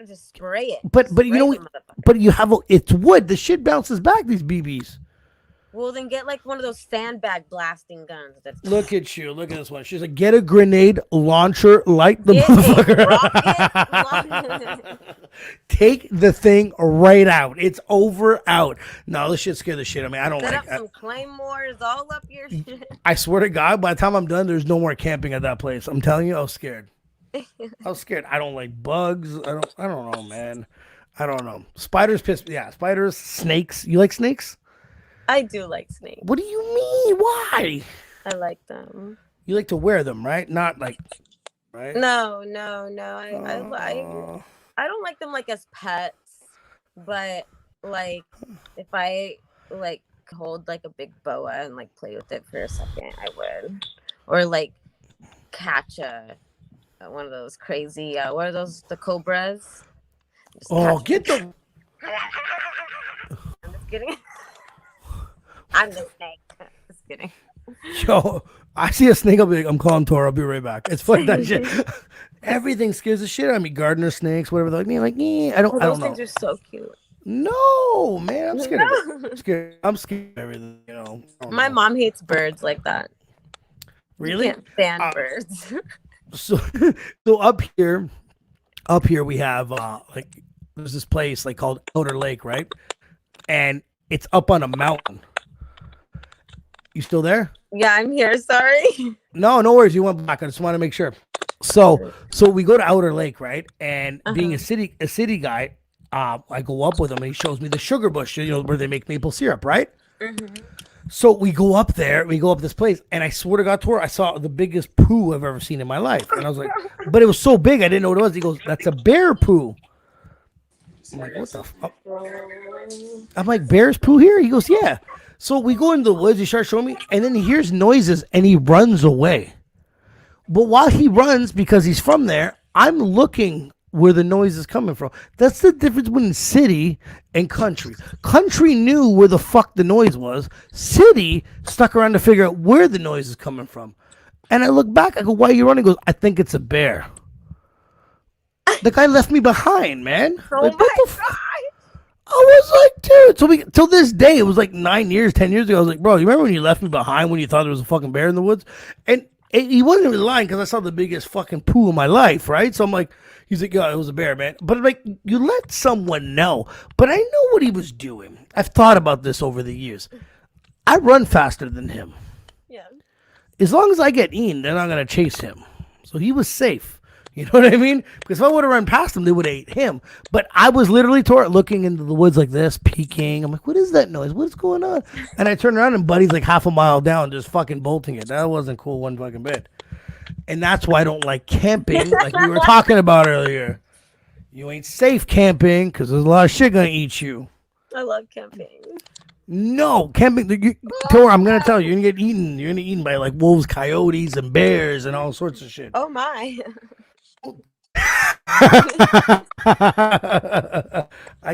just spray it. But you know, but you have it's wood. The shit bounces back. These BBs. Well, then get like one of those sandbag blasting guns. Look at you. Look at this one. She's like, get a grenade launcher, light the motherfucker. Take the thing right out. It's out. No, this shit scared the shit. I mean, I don't Set like up some claymores all up your shit. I swear to God, by the time I'm done, there's no more camping at that place. I'm telling you, I was scared. I was scared. I don't like bugs. I don't know, man. I don't know. Spiders piss me. Yeah, spiders, snakes. You like snakes? I do like snakes. What do you mean? Why? I like them. You like to wear them, right? Not like, right? No. I don't like them like as pets, but like if I like hold like a big boa and like play with it for a second, I would. Or like catch one of those crazy what are those, the cobras? Get them. I'm just kidding. I'm the snake. Just kidding. Yo, I see a snake, I'll be like, I'm calling Tora, I'll be right back. It's funny that shit. Everything scares the shit out of me. Gardener snakes, whatever. They're like, I don't know. Those things are so cute. No, man, I'm scared of it. I'm scared of everything, you know. My mom hates birds like that. Really? Can't stand birds. So up here we have like there's this place like called Outer Lake, right? And it's up on a mountain. You still there? Yeah, I'm here. Sorry. No worries. You went back. I just want to make sure. So we go to Outer Lake, right? And being a city guy, I go up with him and he shows me the sugar bush, you know, where they make maple syrup, right? So we go up there, we go up this place, and I swear to God, Tora, I saw the biggest poo I've ever seen in my life. And I was like, but it was so big, I didn't know what it was. He goes, that's a bear poo. I'm like, what the fuck? I'm like, bear's poo here? He goes, yeah. So we go into the woods, he starts showing me, and then he hears noises and he runs away. But while he runs, because he's from there, I'm looking where the noise is coming from. That's the difference between city and country. Country knew where the fuck the noise was. City stuck around to figure out where the noise is coming from. And I look back, I go, why are you running? He goes, I think it's a bear. The guy left me behind, man. Oh like, my what the God. I was like, dude. So till this day, it was like 9 years, 10 years ago. I was like, bro, you remember when you left me behind when you thought there was a fucking bear in the woods? And he wasn't even lying because I saw the biggest fucking poo in my life, right? So I'm like, he's like, yeah, it was a bear, man. But like, you let someone know. But I know what he was doing. I've thought about this over the years. I run faster than him. Yeah. As long as I get in, they're not gonna chase him. So he was safe. You know what I mean? Because if I would have run past him, they would have ate him. But I was literally looking into the woods like this, peeking. I'm like, what is that noise? What's going on? And I turned around and Buddy's like half a mile down, just fucking bolting it. That wasn't cool one fucking bit. And that's why I don't like camping, like we were talking about earlier. You ain't safe camping because there's a lot of shit gonna eat you. I love camping. No, camping. Tora, I'm gonna tell you, you're gonna get eaten. You're gonna get eaten by like wolves, coyotes, and bears, and all sorts of shit. Oh my.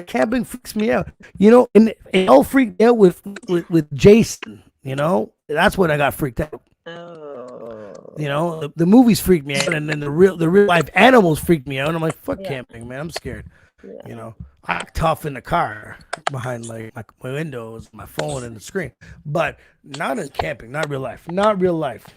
Camping freaks me out. You know, and it all freaked me out with Jason. You know, that's when I got freaked out. Oh. You know, the movies freaked me out, and then the real life animals freaked me out. And I'm like, fuck camping, man. I'm scared. Yeah. You know, I act tough in the car behind like my windows, my phone, and the screen, but not in camping. Not real life. Not real life.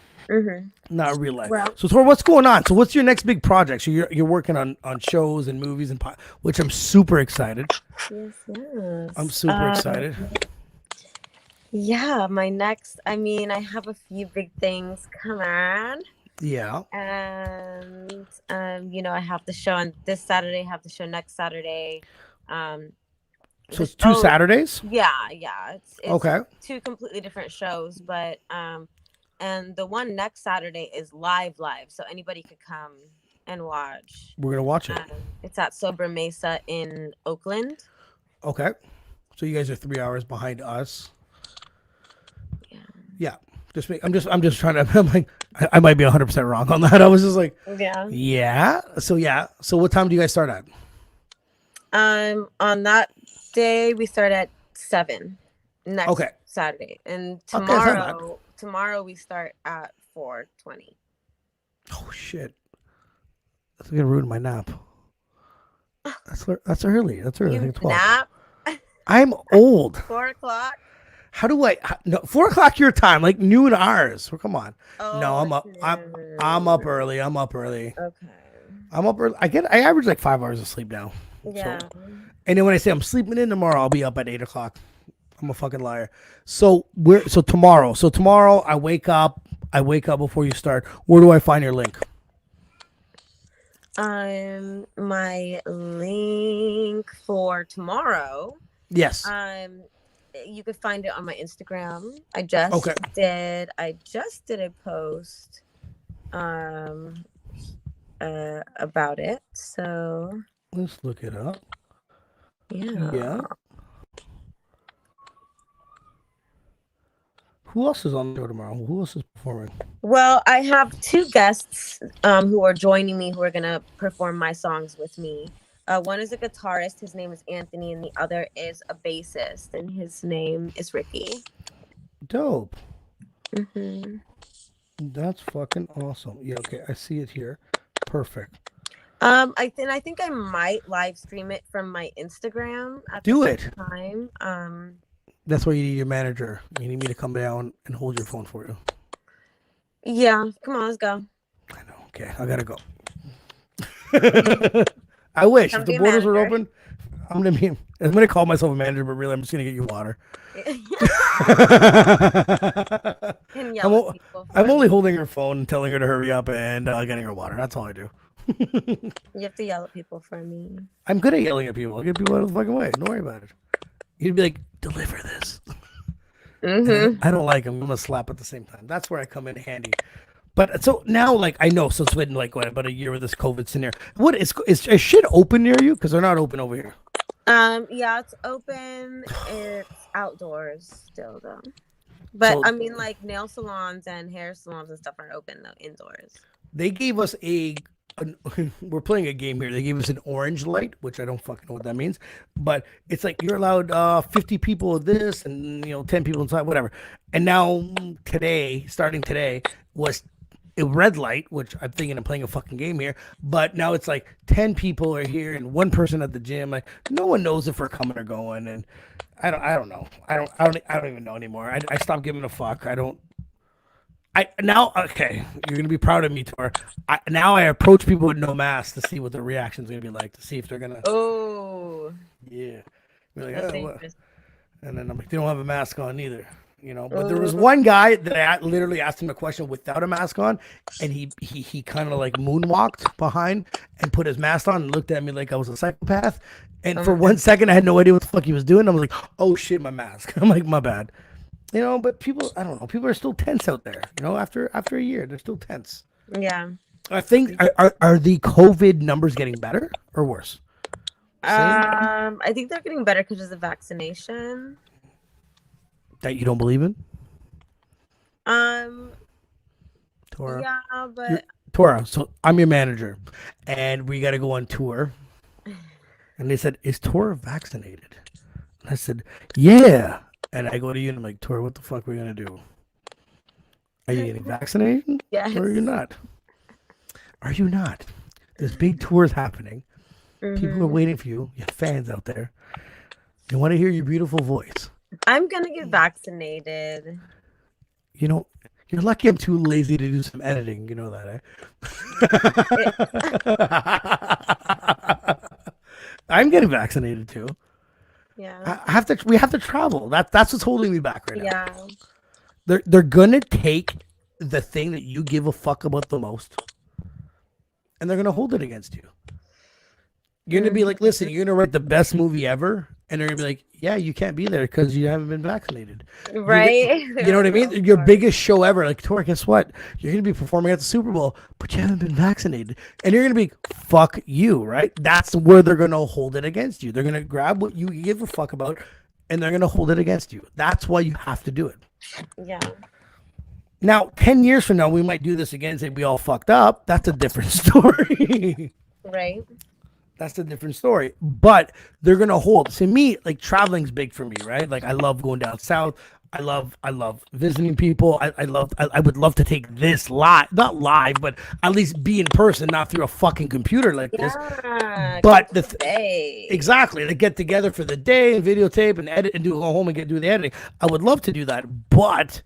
Not real life. Well, so Tora, what's going on? So what's your next big project? So you're working on shows and movies and which I'm super excited. Yes. I'm super excited. Yeah, my next. I mean, I have a few big things. Come on. Yeah. And I have the show on this Saturday, have the show next Saturday. So it's 2 Saturdays? Yeah. It's okay. 2 completely different shows, but and the one next Saturday is live, so anybody could come and watch. We're gonna watch it. It's at Sober Mesa in Oakland. Okay. So you guys are 3 hours behind us. Yeah. I'm just trying to. I'm like, I might be 100% wrong on that. I was just like, yeah. So what time do you guys start at? On that day we start at 7 next Saturday, and tomorrow we start at 4:20. Oh shit! That's gonna ruin my nap. That's early. That's early. I think 12. Nap? I'm old. 4:00. How do I? No, 4:00 your time, like noon ours. Well, come on. Oh, no, I'm up. I'm up early. Okay. I'm up early. I average like 5 hours of sleep now. Yeah. So, and then when I say I'm sleeping in tomorrow, I'll be up at 8:00. I'm a fucking liar. So tomorrow. So tomorrow I wake up before you start. Where do I find your link? My link for tomorrow. Yes. You could find it on my Instagram. I just did a post about it. So let's look it up. Yeah. Who else is on the show tomorrow? Who else is performing? Well, I have 2 guests who are joining me, who are going to perform my songs with me. One is a guitarist. His name is Anthony, and the other is a bassist, and his name is Ricky. Dope. Mm-hmm. That's fucking awesome. Yeah, okay. I see it here. Perfect. I think I might live stream it from my Instagram at Do the it. same time. That's why you need your manager. You need me to come down and hold your phone for you. Yeah, come on, let's go. I know. Okay, I gotta go. I wish if the borders were open, I'm gonna call myself a manager, but really I'm just gonna get you water. I'm only holding her phone and telling her to hurry up and getting her water. That's all I do. You have to yell at people for me. I'm good at yelling at people. I'll get people out of the fucking way. Don't worry about it. You'd be like, deliver this. Mm-hmm. I don't like them. I'm gonna slap at the same time. That's where I come in handy. But so now, like, I know, so it's been like about a year with this COVID scenario. What is shit open near you? Because they're not open over here. Yeah, it's open. It's outdoors still though. But so, I mean, like nail salons and hair salons and stuff are open though indoors. They gave us we're playing a game here. They gave us an orange light, which I don't fucking know what that means. But it's like you're allowed 50 people of this and 10 people inside, whatever. And now starting today, was a red light, which I'm thinking I'm playing a fucking game here. But now it's like 10 people are here and 1 person at the gym. Like no one knows if we're coming or going. And I don't know. I don't even know anymore. I stopped giving a fuck. Okay, you're gonna be proud of me, Tor. Now I approach people with no mask to see what their reaction's gonna be like, to see if they're gonna. Oh. Yeah. Like, and then I'm like, they don't have a mask on either, But there was one guy that I literally asked him a question without a mask on, and he kind of like moonwalked behind and put his mask on and looked at me like I was a psychopath. And for 1 second, I had no idea what the fuck he was doing. I was like, oh shit, my mask. I'm like, my bad. But people, I don't know. People are still tense out there. After a year, they're still tense. Yeah. I think are the COVID numbers getting better or worse? I think they're getting better because of the vaccination. That you don't believe in? Tora. Yeah, but Tora. So I'm your manager, and we got to go on tour. And they said, "Is Tora vaccinated?" And I said, "Yeah." And I go to you and I'm like, Tora, what the fuck are we going to do? Are you getting vaccinated? Yes. Or are you not? Are you not? This big tour is happening. Mm-hmm. People are waiting for you. You have fans out there. They want to hear your beautiful voice. I'm going to get vaccinated. You're lucky I'm too lazy to do some editing. You know that, eh? I'm getting vaccinated too. Yeah, we have to travel. That's what's holding me back right now. Yeah, They're gonna take the thing that you give a fuck about the most, and they're gonna hold it against you. You're gonna be like, listen, you're gonna write the best movie ever, and they're gonna be like, yeah, you can't be there because you haven't been vaccinated. Right? You know what I mean? Your biggest show ever. Like, Tora, guess what? You're gonna be performing at the Super Bowl, but you haven't been vaccinated, and you're gonna be, fuck you, right? That's where they're gonna hold it against you. They're gonna grab what you give a fuck about, and they're gonna hold it against you. That's why you have to do it. Yeah. Now, 10 years from now, we might do this again and say we all fucked up. That's a different story. Right. That's a different story. But they're gonna hold. See, me, like, traveling's big for me, right? Like, I love going down south. I love visiting people. I would love to take this live, not live, but at least be in person, not through a fucking computer like this. But exactly, they get together for the day and videotape and edit and go home and do the editing. I would love to do that, but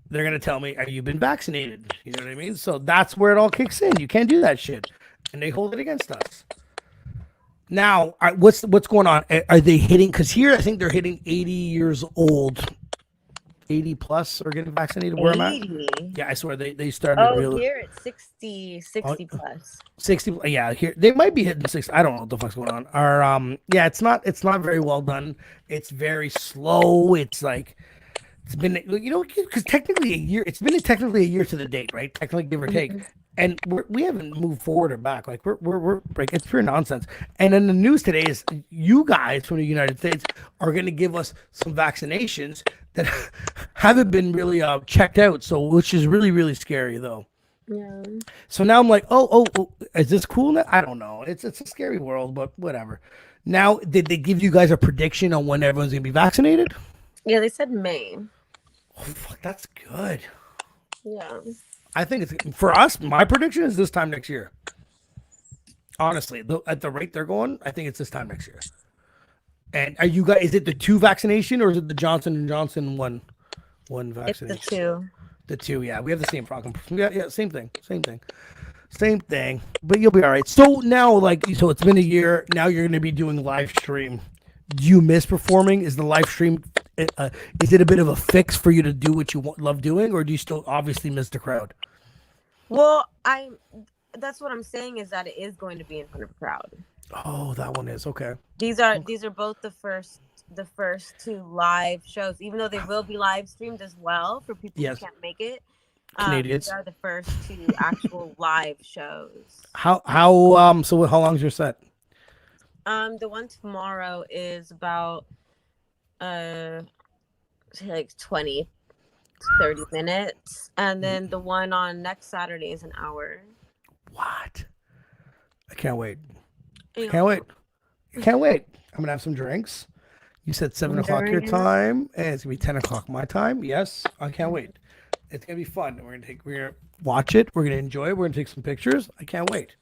they're going to tell me, have you been vaccinated? You know what I mean? So that's where it all kicks in. You can't do that shit. And they hold it against us. Now, what's going on? Are they hitting? Because here, I think they're hitting 80 years old. 80 plus are getting vaccinated. Where am I? Yeah, I swear they started. Here it's 60 plus. 60. Yeah, here they might be hitting 60. I don't know what the fuck's going on. Yeah, it's not very well done. It's very slow. It's like, it's been, because technically a year. It's been technically a year to the date, right? Technically, give or take. And we haven't moved forward or back. Like we're like, it's pure nonsense. And then the news today is you guys from the United States are going to give us some vaccinations that haven't been really checked out. So, which is really, really scary though. Yeah. So now I'm like, oh, is this cool now? I don't know. It's a scary world, but whatever. Now, did they give you guys a prediction on when everyone's going to be vaccinated? Yeah, they said May. Oh, fuck, that's good. Yeah. I think it's, for us, my prediction is this time next year. Honestly, at the rate they're going, I think it's this time next year. And are you guys, is it the 2 vaccination or is it the Johnson & Johnson one vaccination? It's the 2. The 2, yeah. We have the same problem. Yeah, same thing. But you'll be all right. So now, so it's been a year. Now you're going to be doing live stream. Do you miss performing? Is the live stream, is it a bit of a fix for you to do what you love doing, or do you still obviously miss the crowd? Well, that's what I'm saying, is that it is going to be in front of a crowd. Oh, that one is okay. These are both the first 2 live shows, even though they will be live streamed as well for people who can't make it. Canadians. These are the first 2 actual live shows. So how long's your set? The one tomorrow is about like 20 30 minutes, and then the one on next Saturday is an hour. What? I can't wait. Can't wait. I'm gonna have some drinks. You said 7 o'clock your time, and it's gonna be 10 o'clock my time. Yes, I can't wait. It's gonna be fun. We're gonna watch it. We're gonna enjoy it. We're gonna take some pictures. I can't wait.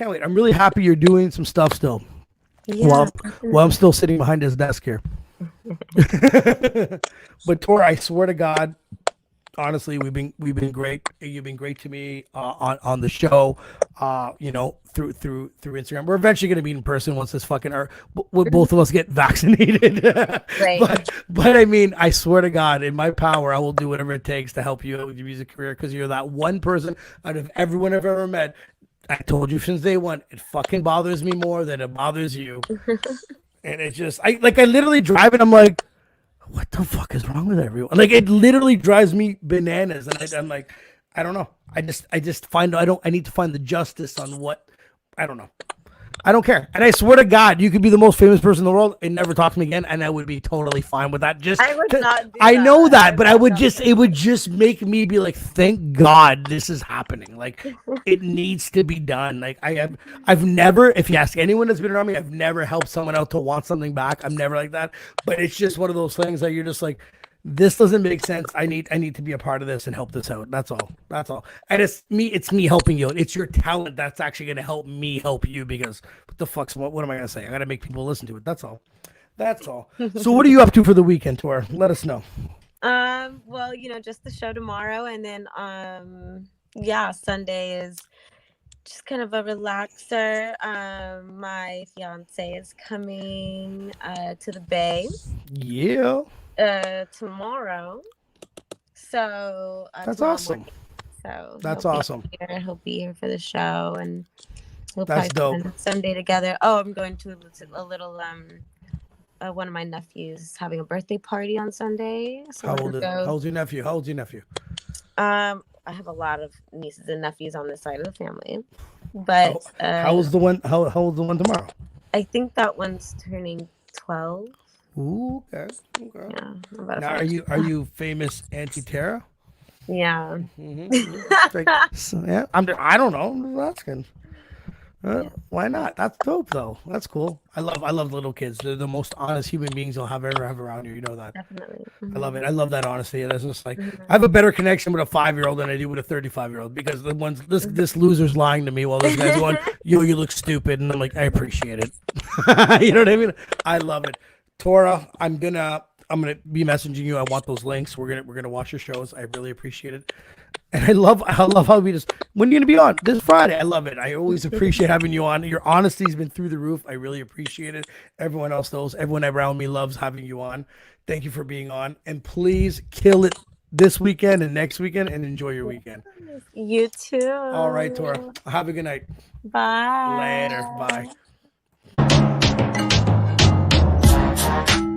I'm really happy you're doing some stuff still. Yeah. While I'm still sitting behind his desk here. But Tora, I swear to God, honestly, we've been great. You've been great to me on the show. Through Instagram. We're eventually going to meet in person once this fucking both of us get vaccinated. Right. But I mean, I swear to God, in my power, I will do whatever it takes to help you out with your music career, because you're that one person out of everyone I've ever met. I told you since day one, it fucking bothers me more than it bothers you. And it just, I literally drive and I'm like, what the fuck is wrong with everyone? Like, it literally drives me bananas. And I'm like, I don't know. I need to find the justice on what, I don't know. I don't care. And I swear to God, you could be the most famous person in the world and never talk to me again, and I would be totally fine with that. I would not do I know that, but it would just make me be like, thank God this is happening. Like, it needs to be done. Like, I've never, if you ask anyone that's been around me, I've never helped someone out to want something back. I'm never like that. But it's just one of those things that you're just like, this doesn't make sense. I need to be a part of this and help this out. That's all. And it's me helping you. It's your talent that's actually going to help me help you, because what am I going to say? I got to make people listen to it. That's all. So what are you up to for the weekend, Tor? Let us know. Well, just the show tomorrow, and then Sunday is just kind of a relaxer. My fiance is coming to the Bay. Yeah. Tomorrow, So that's tomorrow awesome. morning. So That's awesome. He'll be here for the show, and we'll That's probably dope. spend Sunday together. Oh, I'm going to a little one of my nephews is having a birthday party on Sunday. So How old's your nephew? How old's your nephew? I have a lot of nieces and nephews on this side of the family, but how old's the one? How old's the one tomorrow? I think that one's turning 12. Ooh, okay. Yeah. Now, are you famous Auntie Tara? Yeah. So, yeah. I don't know. I'm just asking. Why not? That's dope, though. That's cool. I love little kids. They're the most honest human beings you'll ever have around you. You know that. Definitely. I love it. I love that honesty. That's just like I have a better connection with a 5-year-old than I do with a 35-year-old because the ones this loser's lying to me while this guy's going, yo, you look stupid, and I'm like, I appreciate it. You know what I mean? I love it. Tora, I'm gonna be messaging you. I want those links. We're gonna watch your shows. I really appreciate it. And I love how we just when you're gonna be on this Friday. I love it. I always appreciate having you on. Your honesty's been through the roof. I really appreciate it. Everyone else knows. Everyone around me loves having you on. Thank you for being on. And please kill it this weekend and next weekend and enjoy your weekend. You too. All right, Tora. Have a good night. Bye. Later. Bye.